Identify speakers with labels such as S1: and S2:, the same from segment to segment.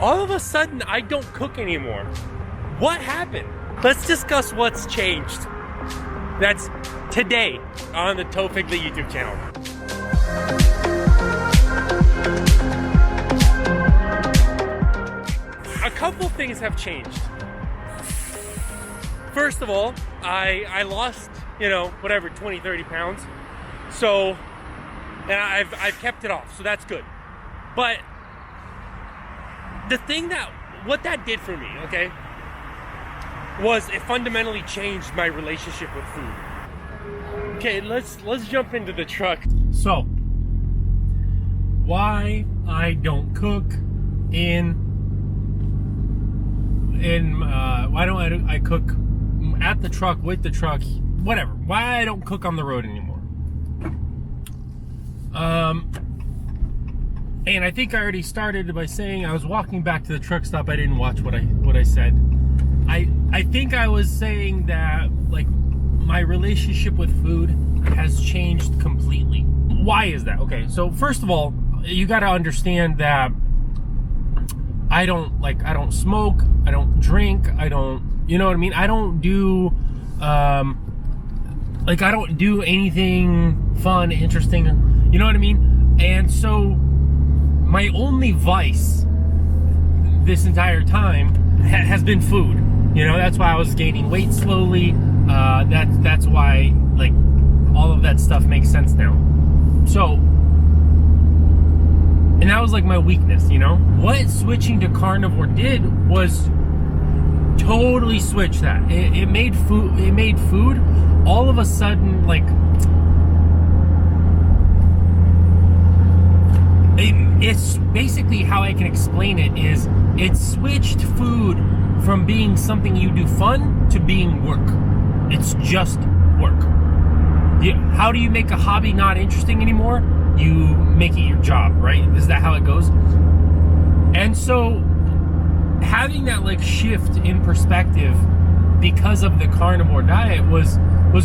S1: all of a sudden I don't cook anymore. What happened? Let's discuss what's changed. That's today on the Tow Piglet YouTube channel. A couple things have changed. First of all, I lost, you know, whatever, 20, 30 pounds. So, and I've kept it off, so that's good. But the thing what that did for me, okay, was it fundamentally changed my relationship with food. Okay, let's jump into the truck. So, why I don't cook why don't I cook at the truck, with the truck, whatever. Why I don't cook on the road anymore. And I think I already started by saying I was walking back to the truck stop. I didn't watch what I said. I think I was saying that, like, my relationship with food has changed completely. Why is that? Okay, so first of all, you got to understand that I don't smoke, I don't drink, you know what I mean? I don't do, I don't do anything fun, interesting, you know what I mean? And so, my only vice this entire time has been food. You know, that's why I was gaining weight slowly. That's why, like, all of that stuff makes sense now. So, and that was like my weakness, you know? What switching to carnivore did was totally switch that. It made food all of a sudden, like, it's basically how I can explain it is it switched food from being something you do fun to being work. It's just work. How do you make a hobby not interesting anymore? You make it your job, right? Is that how it goes? And so having that, like, shift in perspective because of the carnivore diet was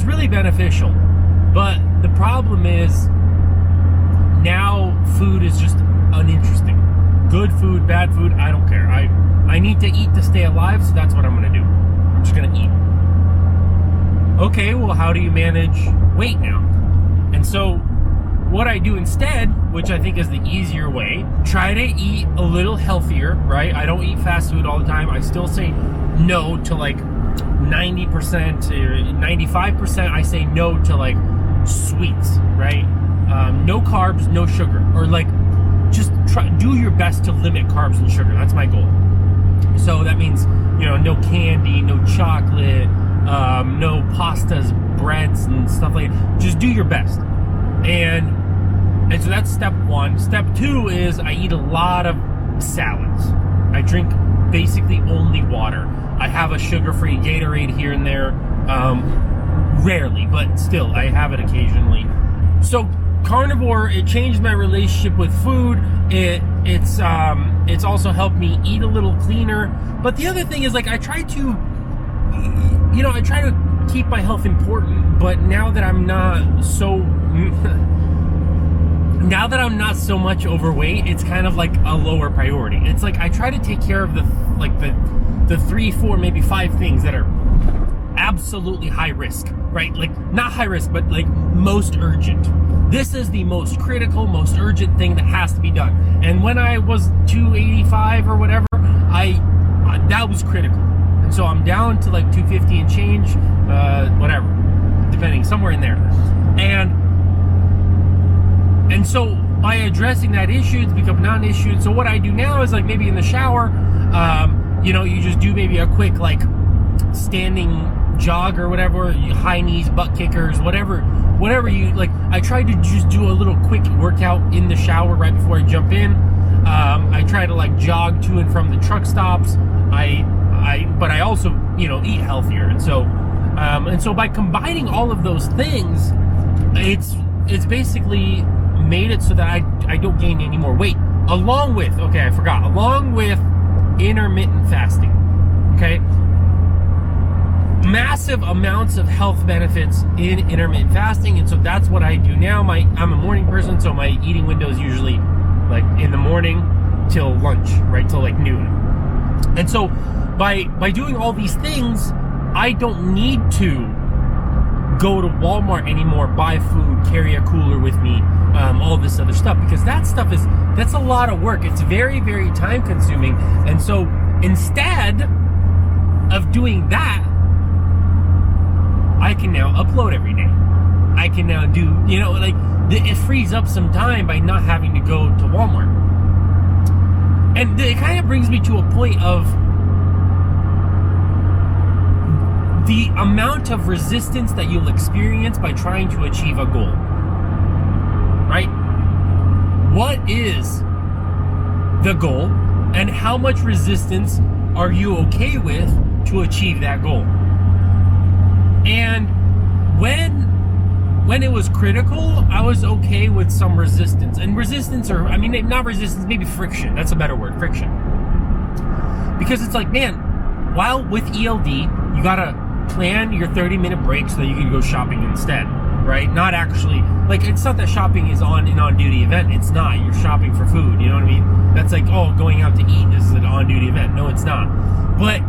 S1: really beneficial. But the problem is now food is just uninteresting. Good food, bad food, I don't care. I need to eat to stay alive, so that's what I'm gonna do. I'm just gonna eat. Okay, well, how do you manage weight now? And so what I do instead, which I think is the easier way, try to eat a little healthier, right? I don't eat fast food all the time. I still say no to like 90% or 95%. I say no to like sweets, right? No carbs, no sugar, or like just do your best to limit carbs and sugar. That's my goal. So that means, you know, no candy, no chocolate, no pastas, breads, and stuff like that. Just do your best. And so that's step one. Step two is I eat a lot of salads. I drink basically only water. I have a sugar-free Gatorade here and there, rarely, but still, I have it occasionally. So carnivore, it changed my relationship with food. It's also helped me eat a little cleaner. But the other thing is, like, I try to keep my health important, but now that I'm not so much overweight, it's kind of like a lower priority. It's like I try to take care of the 3, 4, maybe 5 things that are absolutely high risk, right? Like, not high risk, but like most urgent. This is the most critical, most urgent thing that has to be done. And when I was 285 or whatever, that was critical. And so I'm down to like 250 and change, whatever, depending, somewhere in there. And so by addressing that issue, it's become non-issue. So what I do now is, like, maybe in the shower, you know, you just do maybe a quick, like, standing jog or whatever, high knees, butt kickers, whatever you like. I try to just do a little quick workout in the shower right before I jump in. I try to, like, jog to and from the truck stops. But I also, you know, eat healthier. And so by combining all of those things, it's basically made it so that I don't gain any more weight. Along with intermittent fasting. Okay? Massive amounts of health benefits in intermittent fasting, and so that's what I do now. I'm a morning person, so my eating window is usually like in the morning till lunch, right till like noon. And so by doing all these things, I don't need to go to Walmart anymore, buy food, carry a cooler with me, all this other stuff, because that's a lot of work. It's very, very time consuming. And so instead of doing that, I can now upload every day. I can now do, like, it frees up some time by not having to go to Walmart. And it kind of brings me to a point of the amount of resistance that you'll experience by trying to achieve a goal. Right? What is the goal, and how much resistance are you okay with to achieve that goal? And when it was critical, I was okay with some resistance. And resistance, or I mean, not resistance, maybe friction. That's a better word, friction. Because it's like, man, while with ELD, you gotta plan your 30-minute break so that you can go shopping instead, right? Not actually, like, it's not that shopping is an on-duty event. It's not. You're shopping for food, you know what I mean? That's like, oh, going out to eat, this is an on-duty event. No, it's not. But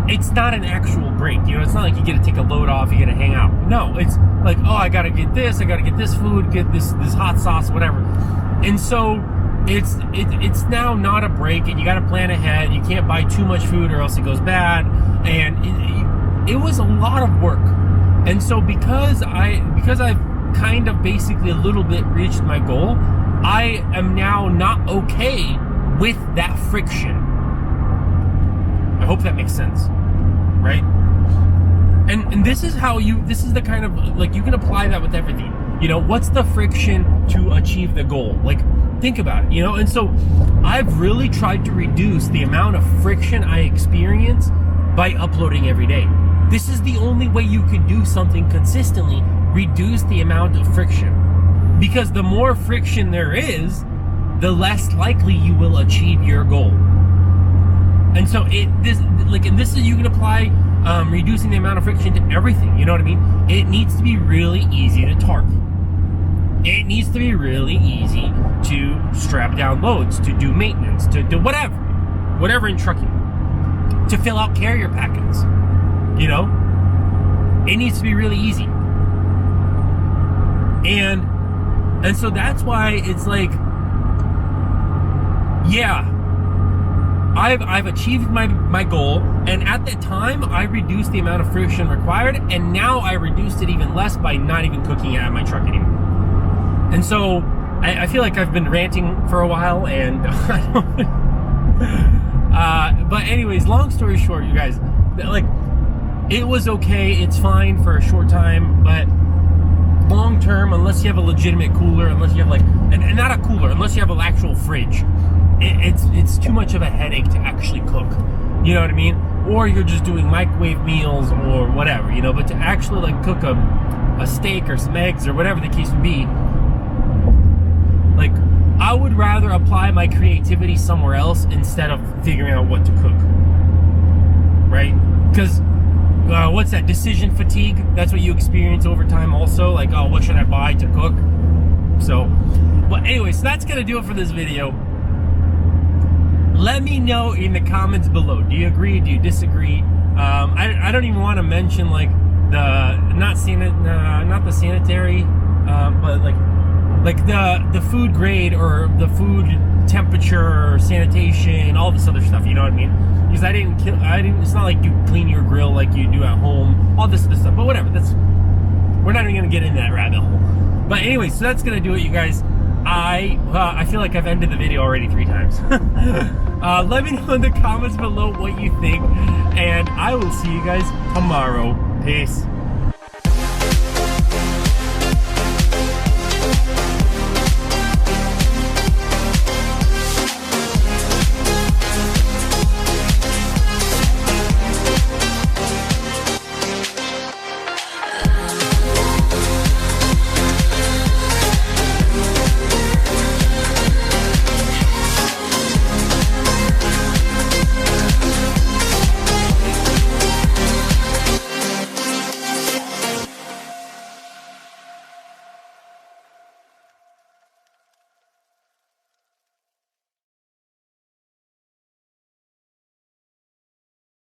S1: it's not an actual break, it's not like you get to take a load off, you get to hang out. No, it's like, oh, I gotta get this food, get this hot sauce, whatever. And so it's now not a break, and you gotta plan ahead. You can't buy too much food or else it goes bad. And it was a lot of work. And so because I've kind of basically a little bit reached my goal, I am now not okay with that friction. I hope that makes sense, right? And this is the kind of, like, you can apply that with everything. What's the friction to achieve the goal? Like, think about it, And so I've really tried to reduce the amount of friction I experience by uploading every day. This is the only way you can do something consistently, reduce the amount of friction. Because the more friction there is, the less likely you will achieve your goal. And so you can apply reducing the amount of friction to everything. You know what I mean? It needs to be really easy to tarp. It needs to be really easy to strap down loads, to do maintenance, to do whatever in trucking, to fill out carrier packets. It needs to be really easy. And so that's why it's like, yeah, I've achieved my goal, and at that time I reduced the amount of friction required, and now I reduced it even less by not even cooking it at my truck anymore. And so I feel like I've been ranting for a while, and but anyways, long story short, you guys, like, it was okay, it's fine for a short time, but long term, unless you have a legitimate cooler, unless you have and not a cooler, unless you have an actual fridge, it's too much of a headache to actually cook. You know what I mean? Or you're just doing microwave meals or whatever, but to actually cook a steak or some eggs or whatever the case would be, I would rather apply my creativity somewhere else instead of figuring out what to cook. Right? Because what's that? Decision fatigue. That's what you experience over time also. Like, oh, what should I buy to cook? So, but anyway, so that's going to do it for this video. Let me know in the comments below. Do you agree? Do you disagree? I don't even want to mention not the sanitary, but the food grade or the food temperature, sanitation, all this other stuff. You know what I mean? Because I didn't. It's not like you clean your grill like you do at home. All this other stuff. But whatever. We're not even gonna get into that rabbit hole. But anyway, so that's gonna do it, you guys. I feel like I've ended the video already 3 times. Let me know in the comments below what you think, and I will see you guys tomorrow. Peace.